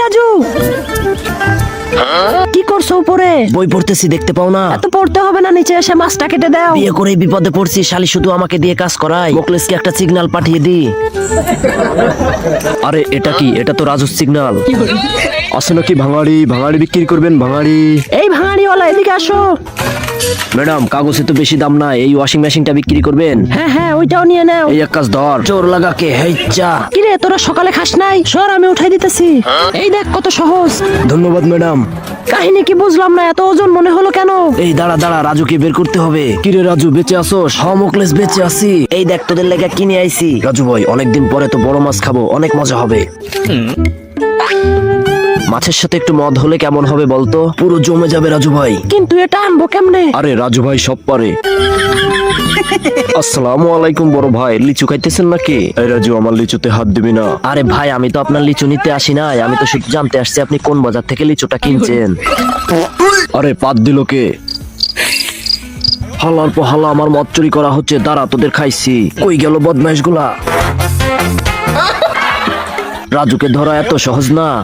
রাজু, কি করছো উপরে? বই পড়তেছি, দেখতে পাও না? এত পড়তে হবে না, নিচে এসে মাছটা কেটে দাও। বিয়ে করে বিপদে পড়ছি, শালি শুধু আমাকে দিয়ে কাজ করায়। মোকলেসকে একটা সিগন্যাল পাঠিয়ে দি। আরে এটা কি? এটা তো রাজুর সিগন্যাল। আসে নাকি ভাঙাড়ি? ভাঙাড়ি বিক্রি করবেন? ভাঙাড়ি। এই ভাঙাড়িওয়ালা, এদিকে আসো। ম্যাডাম, কাগজে তো বেশি দাম নাই, এই ওয়াশিং মেশিনটা বিক্রি করবেন? হ্যাঁ হ্যাঁ, ওইটাও নিয়ে নাও। এই এক কাজ ধর, চোর লাগাকে। হেইচা। কিরে, তোরা সকালে খাস নাই? সর, আমি উঠাই দিতেছি। এই দেখ কত সহজ। ধন্যবাদ ম্যাডাম। কাহিনী কি বুঝলাম না, এত ওজন মনে হলো কেন? এই দাঁড়া দাঁড়া, রাজুকে বের করতে হবে। কিরে রাজু, বেঁচে আসোস? হ্যাঁ মোকলেস, বেঁচে আছি। এই দেখ, তোদের লেগে কিনে আইছি। রাজু ভাই, অনেকদিন পরে তো বড় মাছ খাবো, অনেক মজা হবে। মাছের সাথে একটু মদ হলে কেমন হবে বলতো? পুরো জমে যাবে রাজু ভাই। কিন্তু এটা আনবো কেমনে? আরে রাজু ভাই সব পারে। আসসালামু আলাইকুম বড় ভাই, লিচু খাইতেছেন নাকি? এই রাজু, আমার লিচুতে হাত দিবি না। আরে ভাই, আমি তো আপনার লিচু নিতে আসি নাই, আমি তো শুধু জানতে আসছি আপনি কোন বাজার থেকে লিচুটা কিনছেন। আরে পাত দিল কে? হালার পর হালা, আমার মদ চুরি করা হচ্ছে। দাঁড়া, তোদের খাইছি। কই গেল বদমাইশ গুলা? রাজুকে ধরা এত সহজ না।